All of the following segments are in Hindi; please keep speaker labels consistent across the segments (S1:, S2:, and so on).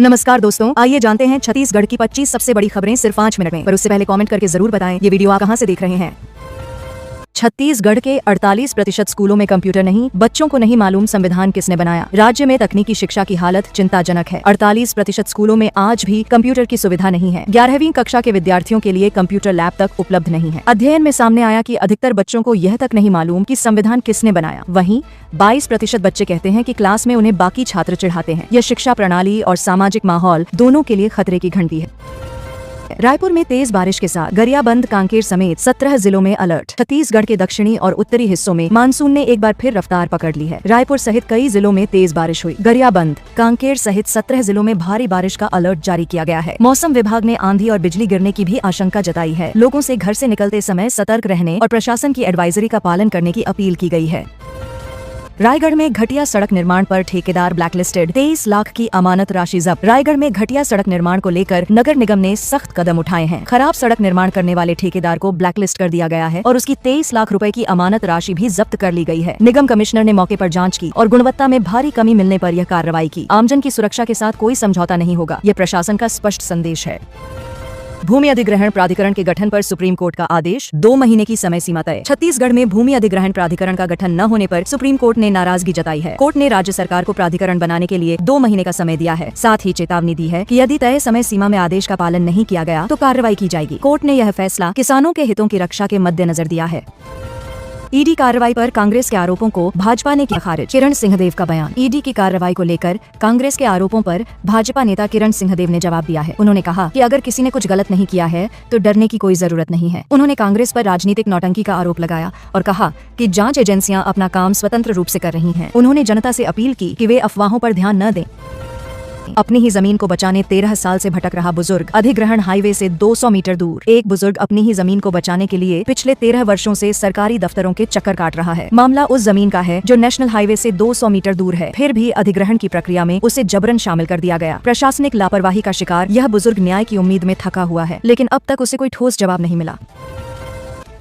S1: नमस्कार दोस्तों, आइए जानते हैं छत्तीसगढ़ की 25 सबसे बड़ी खबरें सिर्फ 5 मिनट में। पर उससे पहले कमेंट करके जरूर बताएं ये वीडियो आप कहां से देख रहे हैं। छत्तीसगढ़ के 48% स्कूलों में कंप्यूटर नहीं, बच्चों को नहीं मालूम संविधान किसने बनाया। राज्य में तकनीकी शिक्षा की हालत चिंताजनक है। 48% स्कूलों में आज भी कंप्यूटर की सुविधा नहीं है। 11वीं कक्षा के विद्यार्थियों के लिए कंप्यूटर लैब तक उपलब्ध नहीं है। अध्ययन में सामने आया कि अधिकतर बच्चों को यह तक नहीं मालूम कि संविधान किसने बनाया। वहीं 22% बच्चे कहते हैं कि क्लास में उन्हें बाकी छात्र चिढ़ाते हैं। यह शिक्षा प्रणाली और सामाजिक माहौल दोनों के लिए खतरे की घंटी है। रायपुर में तेज बारिश के साथ गरियाबंद, कांकेर समेत 17 जिलों में अलर्ट। छत्तीसगढ़ के दक्षिणी और उत्तरी हिस्सों में मानसून ने एक बार फिर रफ्तार पकड़ ली है। रायपुर सहित कई जिलों में तेज बारिश हुई। गरियाबंद, कांकेर सहित 17 जिलों में भारी बारिश का अलर्ट जारी किया गया है। मौसम विभाग ने आंधी और बिजली गिरने की भी आशंका जताई है। लोगों से घर से निकलते समय सतर्क रहने और प्रशासन की एडवाइजरी का पालन करने की अपील की गई है। रायगढ़ में घटिया सड़क निर्माण पर ठेकेदार ब्लैकलिस्टेड, 23 लाख की अमानत राशि जब्त। रायगढ़ में घटिया सड़क निर्माण को लेकर नगर निगम ने सख्त कदम उठाए हैं। खराब सड़क निर्माण करने वाले ठेकेदार को ब्लैकलिस्ट कर दिया गया है और उसकी 23 लाख रुपए की अमानत राशि भी जब्त कर ली गई है। निगम कमिश्नर ने मौके पर जांच की और गुणवत्ता में भारी कमी मिलने पर यह कार्रवाई की। आमजन की सुरक्षा के साथ कोई समझौता नहीं होगा, ये प्रशासन का स्पष्ट संदेश है। भूमि अधिग्रहण प्राधिकरण के गठन पर सुप्रीम कोर्ट का आदेश, 2 महीने की समय सीमा तय। छत्तीसगढ़ में भूमि अधिग्रहण प्राधिकरण का गठन न होने पर सुप्रीम कोर्ट ने नाराजगी जताई है। कोर्ट ने राज्य सरकार को प्राधिकरण बनाने के लिए 2 महीने का समय दिया है। साथ ही चेतावनी दी है कि यदि तय समय सीमा में आदेश का पालन नहीं किया गया तो कार्रवाई की जाएगी। कोर्ट ने यह फैसला किसानों के हितों की रक्षा के मद्देनजर दिया है। ईडी कार्रवाई पर कांग्रेस के आरोपों को भाजपा ने किया खारिज। किरण सिंहदेव का बयान। ईडी की कार्रवाई को लेकर कांग्रेस के आरोपों पर भाजपा नेता किरण सिंहदेव ने जवाब दिया है। उन्होंने कहा कि अगर किसी ने कुछ गलत नहीं किया है तो डरने की कोई जरूरत नहीं है। उन्होंने कांग्रेस पर राजनीतिक नौटंकी का आरोप लगाया और कहा कि जांच एजेंसियां अपना काम स्वतंत्र रूप से कर रही हैं। उन्होंने जनता से अपील की कि वे अफवाहों पर ध्यान न दें। अपनी ही जमीन को बचाने 13 साल से भटक रहा बुजुर्ग, अधिग्रहण हाईवे से 200 मीटर दूर। एक बुजुर्ग अपनी ही जमीन को बचाने के लिए पिछले 13 वर्षों से सरकारी दफ्तरों के चक्कर काट रहा है। मामला उस जमीन का है जो नेशनल हाईवे से 200 मीटर दूर है। फिर भी अधिग्रहण की प्रक्रिया में उसे जबरन शामिल कर दिया गया। प्रशासनिक लापरवाही का शिकार यह बुजुर्ग न्याय की उम्मीद में थका हुआ है, लेकिन अब तक उसे कोई ठोस जवाब नहीं मिला।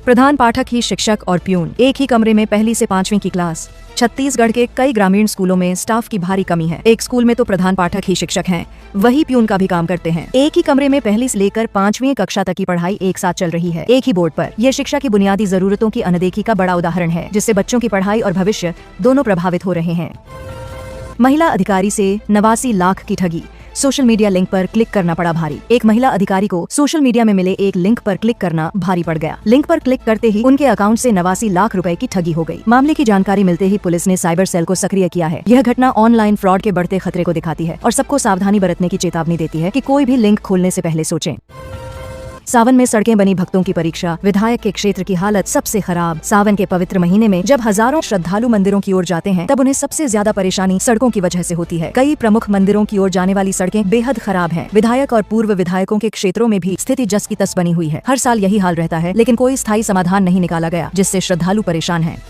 S1: प्रधान पाठक ही शिक्षक और प्यून, एक ही कमरे में पहली से 5वीं की क्लास। छत्तीसगढ़ के कई ग्रामीण स्कूलों में स्टाफ की भारी कमी है। एक स्कूल में तो प्रधान पाठक ही शिक्षक हैं, वही प्यून का भी काम करते हैं। एक ही कमरे में पहली से लेकर 5वीं कक्षा तक की पढ़ाई एक साथ चल रही है, एक ही बोर्ड पर। यह शिक्षा की बुनियादी जरूरतों की अनदेखी का बड़ा उदाहरण है, जिससे बच्चों की पढ़ाई और भविष्य दोनों प्रभावित हो रहे हैं। महिला अधिकारी से 89 लाख की ठगी, सोशल मीडिया लिंक पर क्लिक करना पड़ा भारी। एक महिला अधिकारी को सोशल मीडिया में मिले एक लिंक पर क्लिक करना भारी पड़ गया। लिंक पर क्लिक करते ही उनके अकाउंट से 89 लाख रुपए की ठगी हो गई। मामले की जानकारी मिलते ही पुलिस ने साइबर सेल को सक्रिय किया है। यह घटना ऑनलाइन फ्रॉड के बढ़ते खतरे को दिखाती है और सबको सावधानी बरतने की चेतावनी देती है कि कोई भी लिंक खोलने से पहले सोचें। सावन में सड़कें बनी भक्तों की परीक्षा, विधायक के क्षेत्र की हालत सबसे खराब। सावन के पवित्र महीने में जब हजारों श्रद्धालु मंदिरों की ओर जाते हैं तब उन्हें सबसे ज्यादा परेशानी सड़कों की वजह से होती है। कई प्रमुख मंदिरों की ओर जाने वाली सड़कें बेहद खराब हैं। विधायक और पूर्व विधायकों के क्षेत्रों में भी स्थिति जस की तस बनी हुई है। हर साल यही हाल रहता है, लेकिन कोई स्थायी समाधान नहीं निकाला गया, जिससे श्रद्धालु परेशान हैं।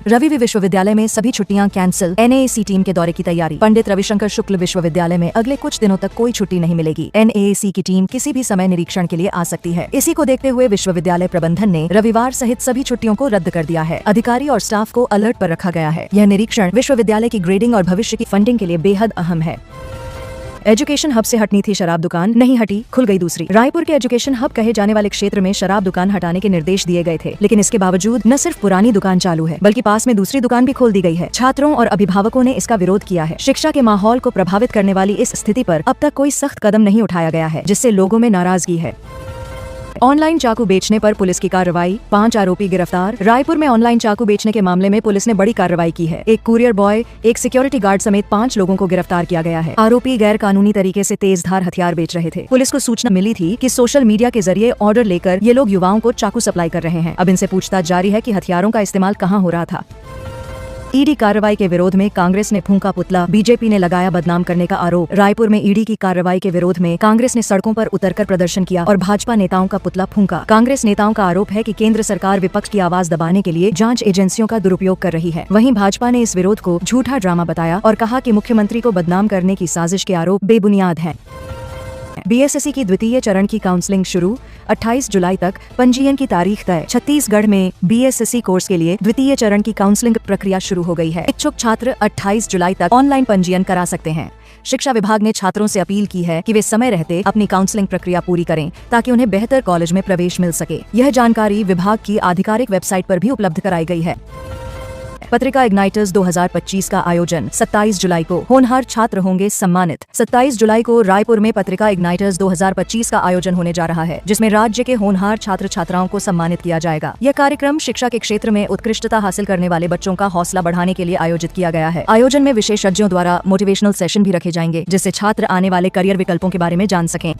S1: रविवि विश्वविद्यालय में सभी छुट्टियां कैंसिल। एनएएसी टीम के दौरे की तैयारी। पंडित रविशंकर शुक्ल विश्वविद्यालय में अगले कुछ दिनों तक कोई छुट्टी नहीं मिलेगी। एनएएसी की टीम किसी भी समय निरीक्षण के लिए आ सकती है। इसी को देखते हुए विश्वविद्यालय प्रबंधन ने रविवार सहित सभी छुट्टियों को रद्द कर दिया है। अधिकारी और स्टाफ को अलर्ट पर रखा गया है। यह निरीक्षण विश्वविद्यालय की ग्रेडिंग और भविष्य की फंडिंग के लिए बेहद अहम है। एजुकेशन हब से हटनी थी शराब दुकान, नहीं हटी, खुल गई दूसरी। रायपुर के एजुकेशन हब कहे जाने वाले क्षेत्र में शराब दुकान हटाने के निर्देश दिए गए थे, लेकिन इसके बावजूद न सिर्फ पुरानी दुकान चालू है बल्कि पास में दूसरी दुकान भी खोल दी गई है। छात्रों और अभिभावकों ने इसका विरोध किया है। शिक्षा के माहौल को प्रभावित करने वाली इस स्थिति पर अब तक कोई सख्त कदम नहीं उठाया गया है, जिससे लोगों में नाराजगी है। ऑनलाइन चाकू बेचने पर पुलिस की कार्रवाई, 5 आरोपी गिरफ्तार। रायपुर में ऑनलाइन चाकू बेचने के मामले में पुलिस ने बड़ी कार्रवाई की है। एक कुरियर बॉय, एक सिक्योरिटी गार्ड समेत 5 लोगों को गिरफ्तार किया गया है। आरोपी गैर कानूनी तरीके से तेजधार हथियार बेच रहे थे। पुलिस को सूचना मिली थी कि सोशल मीडिया के जरिए ऑर्डर लेकर ये लोग युवाओं को चाकू सप्लाई कर रहे हैं। अब इनसे पूछताछ जारी है कि हथियारों का इस्तेमाल कहाँ हो रहा था। ईडी कार्रवाई के विरोध में कांग्रेस ने फूंका पुतला, बीजेपी ने लगाया बदनाम करने का आरोप। रायपुर में ईडी की कार्रवाई के विरोध में कांग्रेस ने सड़कों पर उतरकर प्रदर्शन किया और भाजपा नेताओं का पुतला फूंका। कांग्रेस नेताओं का आरोप है कि केंद्र सरकार विपक्ष की आवाज दबाने के लिए जांच एजेंसियों का दुरुपयोग कर रही है। वहीं भाजपा ने इस विरोध को झूठा ड्रामा बताया और कहा कि मुख्यमंत्री को बदनाम करने की साजिश के आरोप बेबुनियाद हैं। बीएसएससी की द्वितीय चरण की काउंसलिंग शुरू, 28 जुलाई तक पंजीयन की तारीख तय। छत्तीसगढ़ में बीएसएससी कोर्स के लिए द्वितीय चरण की काउंसलिंग प्रक्रिया शुरू हो गई है। इच्छुक छात्र 28 जुलाई तक ऑनलाइन पंजीयन करा सकते हैं। शिक्षा विभाग ने छात्रों से अपील की है कि वे समय रहते अपनी काउंसलिंग प्रक्रिया पूरी करें ताकि उन्हें बेहतर कॉलेज में प्रवेश मिल सके। यह जानकारी विभाग की आधिकारिक वेबसाइट पर भी उपलब्ध कराई गई है। पत्रिका इग्नाइटर्स 2025 का आयोजन 27 जुलाई को, होनहार छात्र होंगे सम्मानित। 27 जुलाई को रायपुर में पत्रिका इग्नाइटर्स 2025 का आयोजन होने जा रहा है, जिसमें राज्य के होनहार छात्र छात्राओं को सम्मानित किया जाएगा। यह कार्यक्रम शिक्षा के क्षेत्र में उत्कृष्टता हासिल करने वाले बच्चों का हौसला बढ़ाने के लिए आयोजित किया गया है। आयोजन में विशेषज्ञों द्वारा मोटिवेशनल सेशन भी रखे जाएंगे, जिससे छात्र आने वाले करियर विकल्पों के बारे में जान सकें।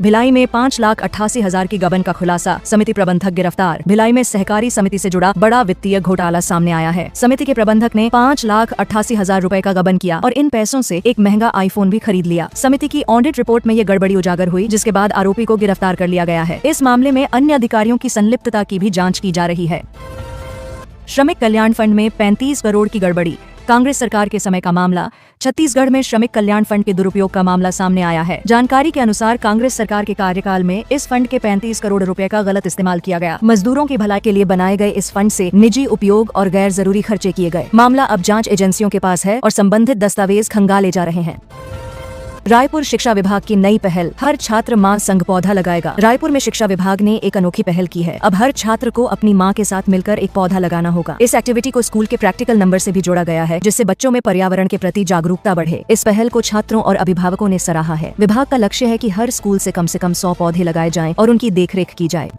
S1: भिलाई में 5,88,000 की गबन का खुलासा, समिति प्रबंधक गिरफ्तार। भिलाई में सहकारी समिति से जुड़ा बड़ा वित्तीय घोटाला सामने आया है। समिति के प्रबंधक ने 5,88,000 रुपए का गबन किया और इन पैसों से एक महंगा आईफोन भी खरीद लिया। समिति की ऑडिट रिपोर्ट में ये गड़बड़ी उजागर हुई, जिसके बाद आरोपी को गिरफ्तार कर लिया गया है। इस मामले में अन्य अधिकारियों की संलिप्तता की भी जाँच की जा रही है। श्रमिक कल्याण फंड में 35 करोड़ की गड़बड़ी, कांग्रेस सरकार के समय का मामला। छत्तीसगढ़ में श्रमिक कल्याण फंड के दुरुपयोग का मामला सामने आया है। जानकारी के अनुसार कांग्रेस सरकार के कार्यकाल में इस फंड के 35 करोड़ रुपए का गलत इस्तेमाल किया गया। मजदूरों की भलाई के लिए बनाए गए इस फंड से निजी उपयोग और गैर जरूरी खर्चे किए गए। मामला अब जांच एजेंसियों के पास है और संबंधित दस्तावेज खंगाले जा रहे हैं। रायपुर शिक्षा विभाग की नई पहल, हर छात्र मां संग पौधा लगाएगा। रायपुर में शिक्षा विभाग ने एक अनोखी पहल की है। अब हर छात्र को अपनी मां के साथ मिलकर एक पौधा लगाना होगा। इस एक्टिविटी को स्कूल के प्रैक्टिकल नंबर से भी जोड़ा गया है, जिससे बच्चों में पर्यावरण के प्रति जागरूकता बढ़े। इस पहल को छात्रों और अभिभावकों ने सराहा है। विभाग का लक्ष्य है कि हर स्कूल से कम 100 पौधे लगाए जाएं और उनकी देखरेख की जाए।